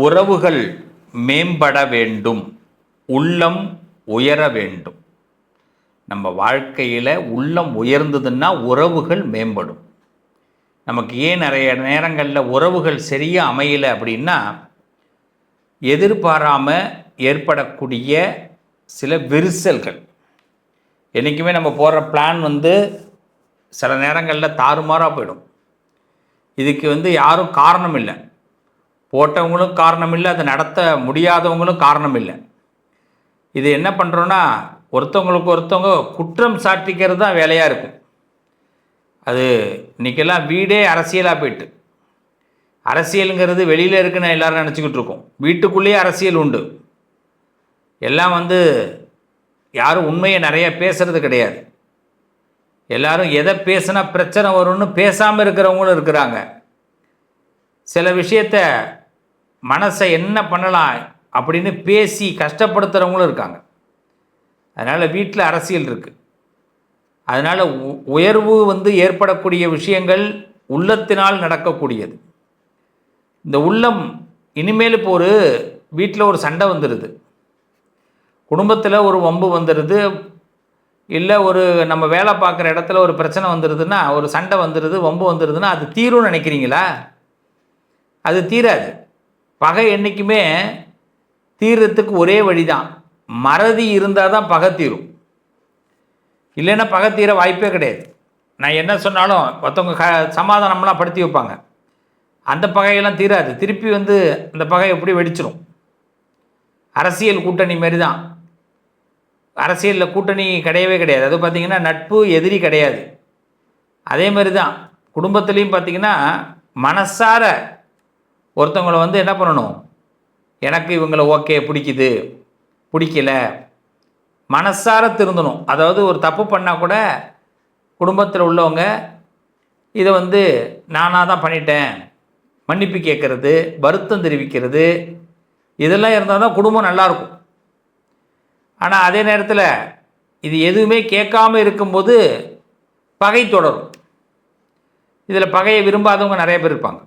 உறவுகள் மேம்பட வேண்டும், உள்ளம் உயர வேண்டும். நம்ம வாழ்க்கையில் உள்ளம் உயர்ந்ததுன்னா உறவுகள் மேம்படும். நமக்கு ஏன் நிறைய நேரங்களில் உறவுகள் சரியாக அமையலை அப்படின்னா, எதிர்பாராமல் ஏற்படக்கூடிய சில விரிசல்கள். என்றைக்குமே நம்ம போடுற பிளான் சில நேரங்களில் தாறுமாறாக போயிடும். இதுக்கு யாரும் காரணம் இல்லை. போட்டவங்களும் காரணம் இல்லை, அதை நடத்த முடியாதவங்களும் காரணம் இல்லை. இது என்ன பண்ணுறோன்னா, ஒருத்தவங்களுக்கு ஒருத்தவங்க குற்றம் சாட்டிக்கிறது தான் வேலையாக இருக்கும். அது இன்றைக்கெல்லாம் வீடே அரசியலாக போயிட்டு, அரசியலுங்கிறது வெளியில் இருக்குன்னு எல்லோரும் நினச்சிக்கிட்டு இருக்கோம். வீட்டுக்குள்ளேயே அரசியல் உண்டு. எல்லாம் யாரும் உண்மையை நிறைய பேசுகிறது கிடையாது. எல்லோரும் எதை பேசுனா பிரச்சனை வரும்னு பேசாமல் இருக்கிறவங்களும் இருக்கிறாங்க. சில விஷயத்தை மனசை என்ன பண்ணலாம் அப்படின்னு பேசி கஷ்டப்படுத்துகிறவங்களும் இருக்காங்க. அதனால் வீட்டில் அரசியல் இருக்குது. அதனால் உயர்வு ஏற்படக்கூடிய விஷயங்கள் உள்ளத்தினால் நடக்கக்கூடியது. இந்த உள்ளம் இனிமேல் இப்போ ஒரு வீட்டில் ஒரு சண்டை வந்துடுது, குடும்பத்தில் ஒரு வம்பு வந்துடுது, இல்லை ஒரு நம்ம வேலை பார்க்குற இடத்துல ஒரு பிரச்சனை வந்துடுதுன்னா, ஒரு சண்டை வந்துடுது, வம்பு வந்துடுதுன்னா அது தீரும்னு நினைக்கிறீங்களா? அது தீராது. பகை என்றைக்குமே தீர்றதுக்கு ஒரே வழி தான், மறதி இருந்தால் தான் பகை தீரும். இல்லைன்னா பகை தீர வாய்ப்பே கிடையாது. நான் என்ன சொன்னாலும் மற்றவங்க சமாதானம்லாம் படுத்தி வைப்பாங்க, அந்த பகையெல்லாம் தீராது. திருப்பி அந்த பகை எப்படி வெடிச்சிடும். அரசியல் கூட்டணி மாரி தான். அரசியலில் கூட்டணி கிடையவே கிடையாது. அது பார்த்திங்கன்னா நட்பு எதிரி கிடையாது. அதே மாதிரி தான் குடும்பத்துலேயும் பார்த்திங்கன்னா மனசார ஒருத்தவங்களை என்ன பண்ணணும், எனக்கு இவங்களை ஓகே பிடிக்குது பிடிக்கல, மனசார திருந்தணும். அதாவது ஒரு தப்பு பண்ணால் கூட குடும்பத்தில் உள்ளவங்க இதை நானாக தான் பண்ணிட்டேன், மன்னிப்பு கேட்குறது, வருத்தம் தெரிவிக்கிறது, இதெல்லாம் இருந்தால் தான் குடும்பம் நல்லாயிருக்கும். ஆனால் அதே நேரத்தில் இது எதுவுமே கேட்காமல் இருக்கும்போது பகை தொடரும். இதில் பகையை விரும்பாதவங்க நிறைய பேர் இருப்பாங்க.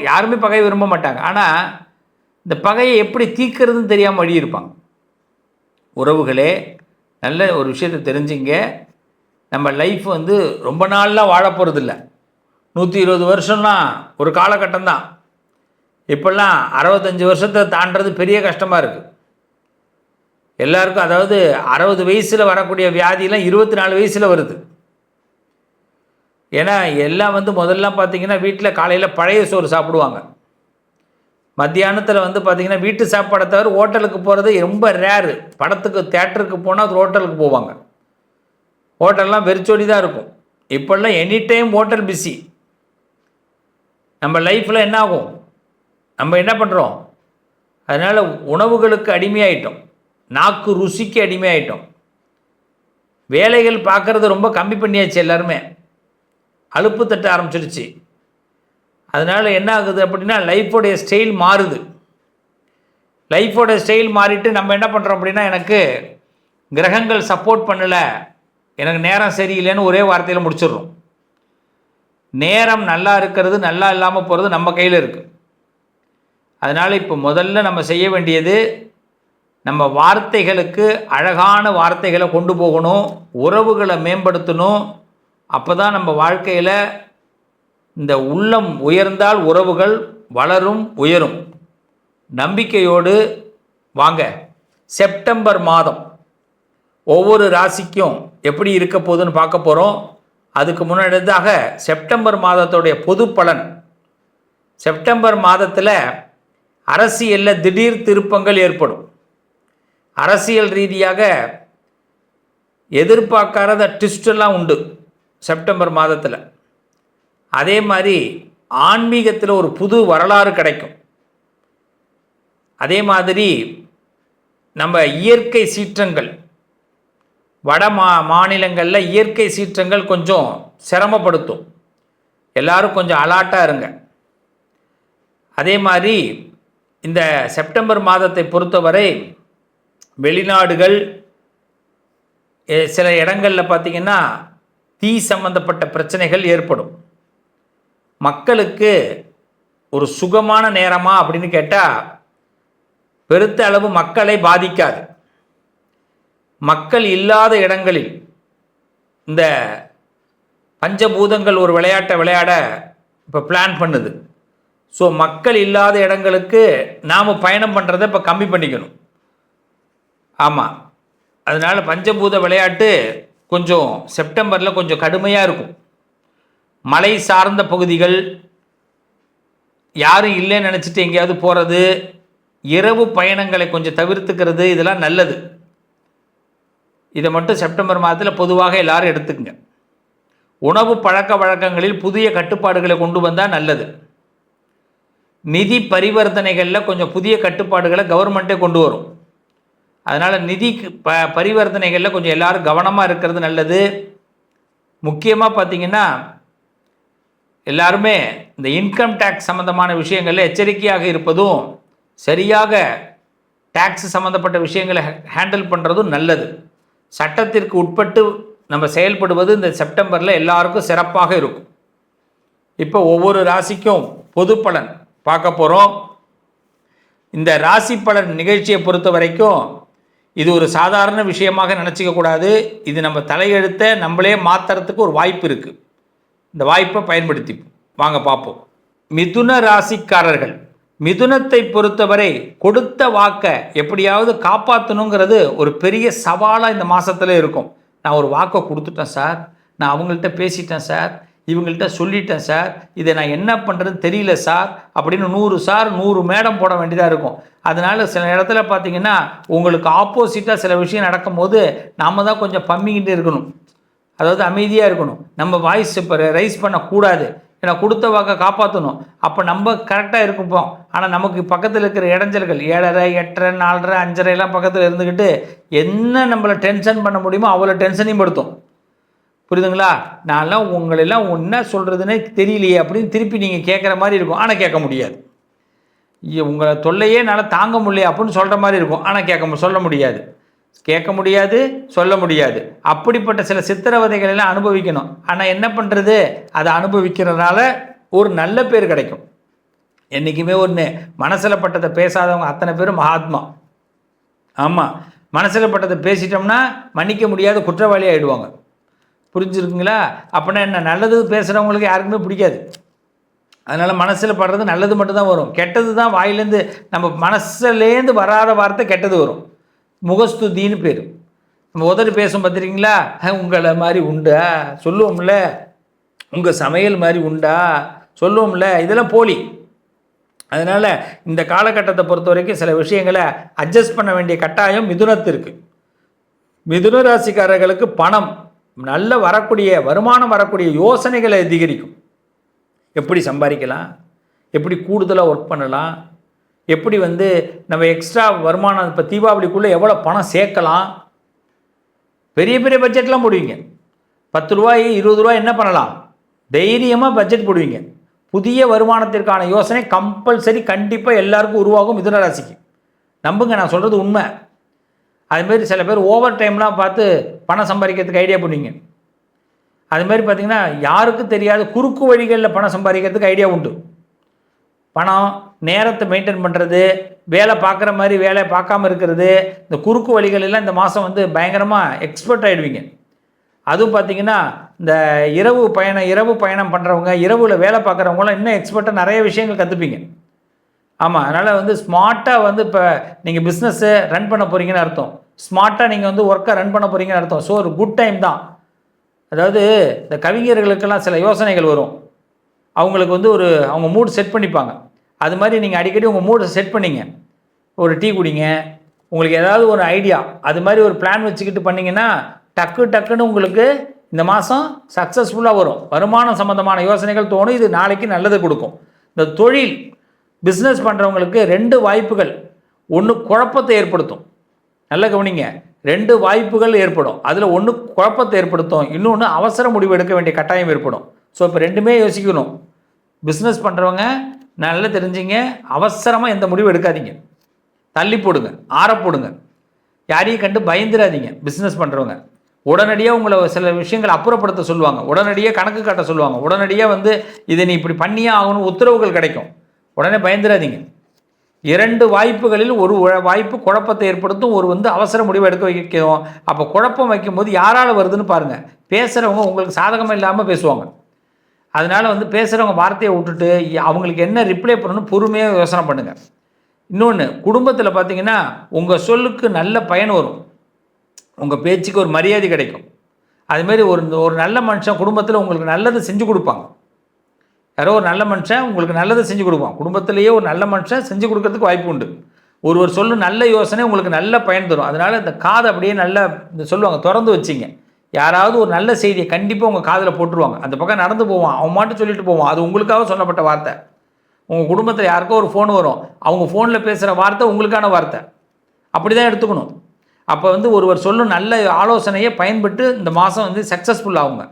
யாருமே பகையை விரும்ப மாட்டாங்க. ஆனால் இந்த பகையை எப்படி தீர்க்கிறதுன்னு தெரியாமல் வழி இருப்பாங்க. உறவுகளே, நல்ல ஒரு விஷயத்தை தெரிஞ்சுங்க. நம்ம லைஃப் ரொம்ப நாள்லாம் வாழ போகிறது இல்லை. 120 வருஷம்லாம் ஒரு காலகட்டம் தான். இப்போல்லாம் 65 வருஷத்தை தாண்டது பெரிய கஷ்டமாக இருக்குது எல்லாருக்கும். அதாவது 60 வயசில் வரக்கூடிய வியாதியெல்லாம் 24 வயசில் வருது. ஏன்னா எல்லாம் முதல்லாம் பார்த்திங்கன்னா வீட்டில் காலையில் பழைய சோறு சாப்பிடுவாங்க. மத்தியானத்தில் பார்த்திங்கன்னா வீட்டு சாப்பாடை தவிர ஹோட்டலுக்கு போகிறது ரொம்ப ரேரு. படத்துக்கு தேட்டருக்கு போனால் ஹோட்டலுக்கு போவாங்க. ஹோட்டல்லாம் வெறிச்சோடி தான் இருக்கும். இப்போல்லாம் எனி டைம் ஹோட்டல் பிஸி. நம்ம லைஃப்பில் என்ன ஆகும், நம்ம என்ன பண்ணுறோம், அதனால் உணவுகளுக்கு அடிமையாயிட்டோம், நாக்கு ருசிக்கு அடிமையாயிட்டோம். வேலைகள் பார்க்குறது ரொம்ப கம்மி பண்ணியாச்சு. எல்லாருமே அலுப்பு தட்ட ஆரம்பிச்சிடுச்சு. அதனால் என்ன ஆகுது அப்படின்னா, லைஃபோடைய ஸ்டைல் மாறுது. லைஃபோட ஸ்டைல் மாறிட்டு நம்ம என்ன பண்ணுறோம் அப்படின்னா, எனக்கு கிரகங்கள் சப்போர்ட் பண்ணலை, எனக்கு நேரம் சரியில்லைன்னு ஒரே வார்த்தையில் முடிச்சிடுறோம். நேரம் நல்லா இருக்கிறது நல்லா இல்லாமல் போகிறது நம்ம கையில் இருக்குது. அதனால் இப்போ முதல்ல நம்ம செய்ய வேண்டியது, நம்ம வார்த்தைகளுக்கு அழகான வார்த்தைகளை கொண்டு போகணும், உறவுகளை மேம்படுத்தணும். அப்போ தான் நம்ம வாழ்க்கையில் இந்த உள்ளம் உயர்ந்தால் உறவுகள் வளரும், உயரும். நம்பிக்கையோடு வாங்க. செப்டம்பர் மாதம் ஒவ்வொரு ராசிக்கும் எப்படி இருக்க போகுதுன்னு பார்க்க போகிறோம். அதுக்கு முன்னாடியாக செப்டம்பர் மாதத்துடைய பொது பலன். செப்டம்பர் மாதத்தில் அரசியலில் திடீர் திருப்பங்கள் ஏற்படும். அரசியல் ரீதியாக எதிர்பார்க்காத ட்விஸ்டெல்லாம் உண்டு செப்டம்பர் மாதத்தில். அதே மாதிரி ஆன்மீகத்தில் ஒரு புது வரலாறு கிடைக்கும். அதே மாதிரி நம்ம இயற்கை சீற்றங்கள், வட மாநிலங்களில் இயற்கை சீற்றங்கள் கொஞ்சம் சிரமப்படுத்தும். எல்லாரும் கொஞ்சம் அலர்ட்டாக இருங்க. அதே மாதிரி இந்த செப்டம்பர் மாதத்தை பொறுத்தவரை வெளிநாடுகள், சில இடங்களில் பார்த்திங்கன்னா தீ சம்பந்தப்பட்ட பிரச்சனைகள் ஏற்படும். மக்களுக்கு ஒரு சுகமான நேரமா அப்படின்னு கேட்டால் பெருத்த அளவு மக்களை பாதிக்காது. மக்கள் இல்லாத இடங்களில் இந்த பஞ்சபூதங்கள் ஒரு விளையாட்டை விளையாட இப்போ பிளான் பண்ணுது. ஸோ மக்கள் இல்லாத இடங்களுக்கு நாம் பயணம் பண்ணுறதை இப்போ கம்மி பண்ணிக்கணும். ஆமாம், அதனால் பஞ்சபூத விளையாட்டு கொஞ்சம் செப்டம்பரில் கொஞ்சம் கடுமையாக இருக்கும். மலை சார்ந்த பகுதிகள், யாரும் இல்லைன்னு நினச்சிட்டு எங்கேயாவது போகிறது, இரவு பயணங்களை கொஞ்சம் தவிர்த்துக்கிறது, இதெல்லாம் நல்லது. இதை மட்டும் செப்டம்பர் மாதத்தில் பொதுவாக எல்லாரும் எடுத்துக்கங்க. உணவு பழக்க வழக்கங்களில் புதிய கட்டுப்பாடுகளை கொண்டு வந்தால் நல்லது. நிதி பரிவர்த்தனைகளில் கொஞ்சம் புதிய கட்டுப்பாடுகளை கவர்மெண்ட்டே கொண்டு வரும். அதனால் நிதி பரிவர்த்தனைகளில் கொஞ்சம் எல்லாரும் கவனமாக இருக்கிறது நல்லது. முக்கியமாக பார்த்திங்கன்னா எல்லாருமே இந்த இன்கம் டேக்ஸ் சம்மந்தமான விஷயங்களில் எச்சரிக்கையாக இருப்பதும், சரியாக டேக்ஸ் சம்மந்தப்பட்ட விஷயங்களை ஹேண்டில் பண்ணுறதும் நல்லது. சட்டத்திற்கு உட்பட்டு நம்ம செயல்படுவது இந்த செப்டம்பரில் எல்லாருக்கும் சிறப்பாக இருக்கும். இப்போ ஒவ்வொரு ராசிக்கும் பொது பலன் பார்க்க போகிறோம். இந்த ராசி பலன் நிகழ்ச்சியை பொறுத்த வரைக்கும் இது ஒரு சாதாரண விஷயமாக நினச்சிக்கக்கூடாது. இது நம்ம தலையெழுத்தை நம்மளே மாற்றுறதுக்கு ஒரு வாய்ப்பு இருக்குது. இந்த வாய்ப்பை பயன்படுத்தி வாங்க பார்ப்போம். மிதுன ராசிக்காரர்கள், மிதுனத்தை பொறுத்தவரை கொடுத்த வாக்கை எப்படியாவது காப்பாற்றணுங்கிறது ஒரு பெரிய சவாலாக இந்த மாதத்தில் இருக்கும். நான் ஒரு வாக்கை கொடுத்துட்டேன் சார், நான் அவங்கள்ட்ட பேசிட்டேன் சார், இவங்கள்ட்ட சொல்லிட்டேன் சார், இதை நான் என்ன பண்ணுறதுன்னு தெரியல சார் அப்படின்னு 100 சார் 100 மேடம் போட வேண்டியதாக இருக்கும். அதனால் சில இடத்துல பார்த்திங்கன்னா உங்களுக்கு ஆப்போசிட்டாக சில விஷயம் நடக்கும்போது நாம் தான் கொஞ்சம் பம்மிக்கிட்டு இருக்கணும். அதாவது அமைதியாக இருக்கணும். நம்ம வாய்ஸ் இப்போ ரைஸ் பண்ணக்கூடாது. ஏன்னா கொடுத்த வாக்கை காப்பாற்றணும். அப்போ நம்ம கரெக்டாக இருப்போம். ஆனால் நமக்கு பக்கத்தில் இருக்கிற இடைஞ்சல்கள் 7:30 8:30 4:30 5:30 எல்லாம் பக்கத்தில் இருந்துக்கிட்டு என்ன நம்மளை டென்ஷன் பண்ண முடியுமோ அவ்வளோ டென்ஷனையும் படுத்தும். புரியுதுங்களா? நான்லாம் உங்களெல்லாம் என்ன சொல்கிறதுனே தெரியலையே அப்படின்னு திருப்பி நீங்கள் கேட்குற மாதிரி இருக்கும். ஆனால் கேட்க முடியாது. உங்களை தொல்லையே என்னால் தாங்க முடியல அப்படின்னு சொல்கிற மாதிரி இருக்கும். ஆனால் சொல்ல முடியாது, கேட்க முடியாது, சொல்ல முடியாது. அப்படிப்பட்ட சில சித்திரவதைகள் எல்லாம் அனுபவிக்கணும். ஆனால் என்ன பண்ணுறது, அதை அனுபவிக்கிறதுனால ஒரு நல்ல பேர் கிடைக்கும். என்றைக்குமே ஒன்று, மனசில் பட்டதை பேசாதவங்க அத்தனை பேரும் மகாத்மா. ஆமாம், மனசில் பட்டதை பேசிட்டோம்னா மன்னிக்க முடியாத குற்றவாளி ஆகிடுவாங்க. புரிஞ்சுருக்குங்களா? அப்படின்னா என்ன, நல்லது பேசுகிறவங்களுக்கு யாருக்குமே பிடிக்காது. அதனால் மனசில் படுறது நல்லது மட்டும்தான் வரும். கெட்டது தான் வாயிலேருந்து, நம்ம மனசுலேருந்து வராத வார்த்தை கெட்டது வரும். முகஸ்துதின்னு பேர். நம்ம உதறி பேசும் பார்த்துருக்கீங்களா? உங்களை மாதிரி உண்டா சொல்லுவோம்ல, உங்கள் சமையல் மாதிரி உண்டா சொல்லுவோம்ல, இதெல்லாம் போலி. அதனால் இந்த காலகட்டத்தை பொறுத்த வரைக்கும் சில விஷயங்களை அட்ஜஸ்ட் பண்ண வேண்டிய கட்டாயம் மிதுனத்திற்கு. மிதுன ராசிக்காரர்களுக்கு பணம் நல்ல வரக்கூடிய, வருமானம் வரக்கூடிய யோசனைகளை அதிகரிக்கும். எப்படி சம்பாதிக்கலாம், எப்படி கூடுதலாக ஒர்க் பண்ணலாம், எப்படி நம்ம எக்ஸ்ட்ரா வருமானம் இப்போ தீபாவளிக்குள்ளே எவ்வளோ பணம் சேர்க்கலாம், பெரிய பெரிய பட்ஜெட்லாம் போடுவீங்க. 10 ரூபாய் 20 ரூபாய் என்ன பண்ணலாம், தைரியமாக பட்ஜெட் போடுவீங்க. புதிய வருமானத்திற்கான யோசனை கம்பல்சரி கண்டிப்பாக எல்லாருக்கும் உருவாகும் மிதுன ராசிக்கு. நம்புங்க, நான் சொல்கிறது உண்மை. அதுமாரி சில பேர் ஓவர் டைம்லாம் பார்த்து பணம் சம்பாதிக்கிறதுக்கு ஐடியா பண்ணுவீங்க. அதுமாரி பார்த்திங்கன்னா யாருக்கும் தெரியாத குறுக்கு வழிகளில் பணம் சம்பாதிக்கிறதுக்கு ஐடியா உண்டு. பணம், நேரத்தை மெயின்டைன் பண்ணுறது, வேலை பார்க்குற மாதிரி வேலை பார்க்காம இருக்கிறது, இந்த குறுக்கு வழிகளெல்லாம் இந்த மாதம் பயங்கரமாக எக்ஸ்பர்ட் ஆகிடுவீங்க. அதுவும் பார்த்திங்கன்னா இந்த இரவு பயணம் பண்ணுறவங்க, இரவில் வேலை பார்க்குறவங்களாம் இன்னும் எக்ஸ்பர்ட்டாக நிறைய விஷயங்கள் கற்றுப்பீங்க. ஆமாம், அதனால் ஸ்மார்ட்டாக இப்போ நீங்கள் பிஸ்னஸ்ஸை ரன் பண்ண போகிறீங்கன்னு அர்த்தம். ஸ்மார்ட்டாக நீங்கள் ஒர்க்கை ரன் பண்ண போகிறீங்கன்னு அர்த்தம். ஸோ ஒரு குட் டைம் தான். அதாவது இந்த கவிஞர்களுக்கெல்லாம் சில யோசனைகள் வரும். அவங்களுக்கு அவங்க மூடு செட் பண்ணிப்பாங்க. அது மாதிரி நீங்கள் அடிக்கடி உங்கள் மூடை செட் பண்ணிங்க. ஒரு டீ குடிங்க, உங்களுக்கு ஏதாவது ஒரு ஐடியா, அது மாதிரி ஒரு பிளான் வச்சுக்கிட்டு பண்ணிங்கன்னா டக்குன்னு உங்களுக்கு இந்த மாதம் சக்ஸஸ்ஃபுல்லாக வரும். வருமானம் சம்மந்தமான யோசனைகள் தோணும். இது நாளைக்கு நல்லது கொடுக்கும். இந்த தொழில் பிஸ்னஸ் பண்ணுறவங்களுக்கு 2 வாய்ப்புகள். ஒன்று குழப்பத்தை ஏற்படுத்தும். நல்ல கவனிங்க, 2 வாய்ப்புகள் ஏற்படும். அதில் ஒன்று குழப்பத்தை ஏற்படுத்தும், இன்னொன்று அவசர முடிவு எடுக்க வேண்டிய கட்டாயம் ஏற்படும். ஸோ இப்போ 2மே யோசிக்கணும். பிஸ்னஸ் பண்ணுறவங்க நல்லா தெரிஞ்சிங்க, அவசரமாக எந்த முடிவு எடுக்காதீங்க. தள்ளி போடுங்க, ஆற போடுங்க. யாரையும் கண்டு பயந்துடாதீங்க. பிஸ்னஸ் பண்ணுறவங்க உடனடியாக உங்களை சில விஷயங்களை அப்புறப்படுத்த சொல்லுவாங்க, உடனடியாக கணக்கு காட்ட சொல்லுவாங்க, உடனடியாக இதை நீ இப்படி பண்ணியே ஆகணும் உத்தரவுகள் கிடைக்கும். உடனே பயந்துடாதீங்க. 2 வாய்ப்புகளில் ஒரு வாய்ப்பு குழப்பத்தை ஏற்படுத்தும், ஒரு அவசர முடிவு எடுக்க வைக்கும். அப்போ குழப்பம் வைக்கும்போது யாரால் வருதுன்னு பாருங்கள். பேசுகிறவங்க உங்களுக்கு சாதகமாக இல்லாமல் பேசுவாங்க. அதனால் பேசுகிறவங்க வார்த்தையை விட்டுட்டு அவங்களுக்கு என்ன ரிப்ளை பண்ணணும்னு பொறுமையாக யோசனை பண்ணுங்கள். இன்னொன்று, குடும்பத்தில் பார்த்தீங்கன்னா உங்கள் சொல்லுக்கு நல்ல பயன் வரும், உங்கள் பேச்சுக்கு ஒரு மரியாதை கிடைக்கும். அதுமாரி ஒரு நல்ல மனுஷன் குடும்பத்தில் உங்களுக்கு நல்லது செஞ்சு கொடுப்பாங்க. யாரோ ஒரு நல்ல மனுஷன் உங்களுக்கு நல்லதை செஞ்சு கொடுப்பான். குடும்பத்திலேயே ஒரு நல்ல மனுஷன் செஞ்சு கொடுக்கறதுக்கு வாய்ப்பு உண்டு. ஒரு சொல்லு நல்ல யோசனை உங்களுக்கு நல்ல பயன் தரும். அதனால் இந்த காதை அப்படியே நல்லா சொல்லுவாங்க, திறந்து வச்சிங்க. யாராவது ஒரு நல்ல செய்தியை கண்டிப்பாக உங்கள் காதில் போட்டுருவாங்க. அந்த பக்கம் நடந்து போவான், அவன் மாட்டு சொல்லிட்டு போவான், அது உங்களுக்காக சொல்லப்பட்ட வார்த்தை. உங்கள் குடும்பத்தில் யாருக்கோ ஒரு ஃபோன் வரும், அவங்க ஃபோனில் பேசுகிற வார்த்தை உங்களுக்கான வார்த்தை. அப்படி தான் எடுத்துக்கணும். அப்போ ஒருவர் சொல்லும் நல்ல ஆலோசனையை பயன்பட்டு இந்த மாதம் சக்ஸஸ்ஃபுல் ஆகுங்க.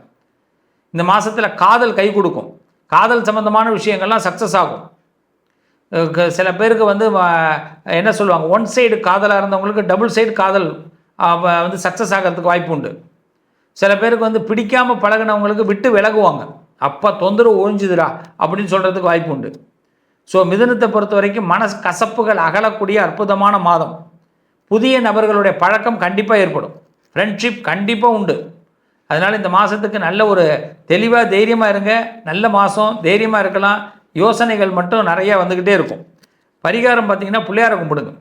இந்த மாதத்தில் காதல் கை கொடுக்கும். காதல் சம்மந்தமான விஷயங்கள்லாம் சக்ஸஸ் ஆகும். சில பேருக்கு என்ன சொல்லுவாங்க, ஒன் சைடு காதலாக இருந்தவங்களுக்கு டபுள் சைடு காதல் சக்ஸஸ் ஆகிறதுக்கு வாய்ப்பு உண்டு. சில பேருக்கு பிடிக்காமல் பழகினவங்களுக்கு விட்டு விலகுவாங்க. அப்போ தொந்தரவு ஒழிஞ்சுதுடா அப்படின்னு சொல்கிறதுக்கு வாய்ப்பு உண்டு. ஸோ மிதுனத்தை பொறுத்த வரைக்கும் மனசு கசப்புகள் அகலக்கூடிய அற்புதமான மாதம். புதிய நபர்களுடைய பழக்கம் கண்டிப்பாக ஏற்படும். ஃப்ரெண்ட்ஷிப் கண்டிப்பாக உண்டு. அதனால் இந்த மாதத்துக்கு நல்ல ஒரு தெளிவாக தைரியமாக இருங்க. நல்ல மாதம், தைரியமாக இருக்கலாம். யோசனைகள் மட்டும் நிறையா வந்துக்கிட்டே இருக்கும். பரிகாரம் பார்த்திங்கன்னா பிள்ளையாரை கும்பிடுங்க.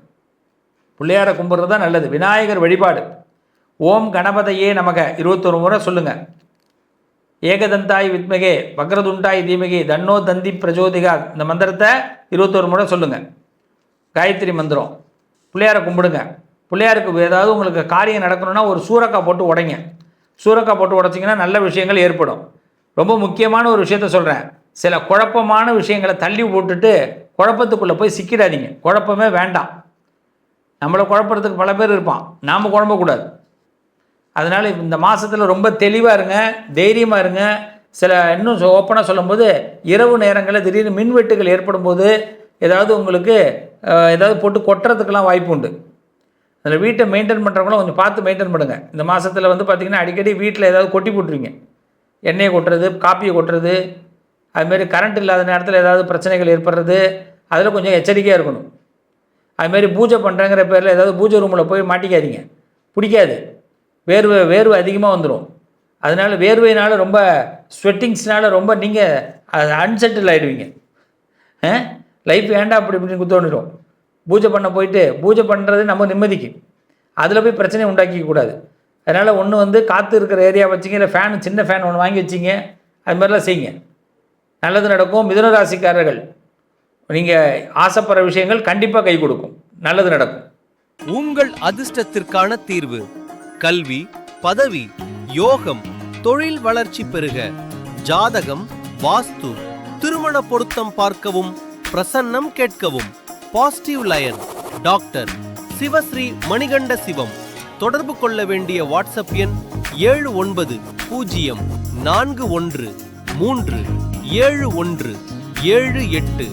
பிள்ளையாரை கும்பிட்றது தான் நல்லது. விநாயகர் வழிபாடு. ஓம் கணபதையே நமக 21 முறை சொல்லுங்கள். ஏகதந்தாய் வித்மகே வக்ரதுண்டாய் தீமகே தன்னோ தந்தி பிரஜோதிகா இந்த மந்திரத்தை 21 முறை சொல்லுங்கள். காயத்ரி மந்திரம். பிள்ளையாரை கும்பிடுங்க. பிள்ளையாருக்கு ஏதாவது உங்களுக்கு காரியம் நடக்கணும்னா ஒரு சூரக்காய் போட்டு உடைங்க. சூரக்காய் போட்டு உடைச்சிங்கன்னா நல்ல விஷயங்கள் ஏற்படும். ரொம்ப முக்கியமான ஒரு விஷயத்த சொல்கிறேன். சில குழப்பமான விஷயங்களை தள்ளி போட்டுட்டு குழப்பத்துக்குள்ளே போய் சிக்கிடாதீங்க. குழப்பமே வேண்டாம். நம்மளை குழப்பறதுக்கு பல பேர் இருப்பான், நாம் குழம்பக்கூடாது. அதனால் இந்த மாதத்தில் ரொம்ப தெளிவாக இருங்க, தைரியமாக இருங்க. இன்னும் ஓப்பனாக சொல்லும்போது இரவு நேரங்களில் திடீர்னு மின்வெட்டுகள் ஏற்படும் போது ஏதாவது உங்களுக்கு ஏதாவது போட்டு கொட்டுறதுக்கெல்லாம் வாய்ப்பு உண்டு. அதில் வீட்டை மெயின்டைன் பண்ணுறவங்களும் கொஞ்சம் பார்த்து மெயின்டைன் பண்ணுங்கள். இந்த மாதத்தில் பார்த்திங்கன்னா அடிக்கடி வீட்டில் ஏதாவது கொட்டி போட்டுருவீங்க. எண்ணெயை கொட்டுறது, காப்பியை கொட்டுறது, அதுமாரி கரண்ட் இல்லாத நேரத்தில் ஏதாவது பிரச்சனைகள் ஏற்படுறது, அதில் கொஞ்சம் எச்சரிக்கையாக இருக்கணும். அதுமாரி பூஜை பண்ணுறங்கிற பேரில் ஏதாவது பூஜை ரூமில் போய் மாட்டிக்காதீங்க. பிடிக்காது. வேர்வை அதிகமாக வந்துடும். அதனால் வேர்வையினால் ரொம்ப ஸ்வெட்டிங்ஸ்னால் ரொம்ப நீங்கள் அன்செட்டில் ஆகிடுவீங்க. லைஃப் ஏண்டா அப்படி இப்படின்னு தோணிடும். பூஜை பண்ண போயிட்டு பூஜை பண்ணுறது நம்ம நிம்மதிக்கு, அதில் போய் பிரச்சனையை உண்டாக்கிக்கூடாது. அதனால் ஒன்று காற்று இருக்கிற ஏரியா வச்சிங்க, இல்லை ஃபேன், சின்ன ஃபேன் ஒன்று வாங்கி வச்சிங்க. அது மாதிரிலாம் செய்யுங்க, நல்லது நடக்கும். மிதுன ராசிக்காரர்கள் நீங்கள் ஆசைப்படுற விஷயங்கள் கண்டிப்பாக கை கொடுக்கும், நல்லது நடக்கும். உங்கள் அதிர்ஷ்டத்திற்கான தீர்வு கல்வி, பதவி, யோகம், தொழில் வளர்ச்சி பெருக, ஜாதகம், வாஸ்து, திருமண பொருத்தம் பார்க்கவும், பிரசன்னம் கேட்கவும். Positive lion doctor Sivasri Manikanda Sivam. தொடர்பு கொள்ள வேண்டிய வாட்ஸ்அப் எண் 7904137178.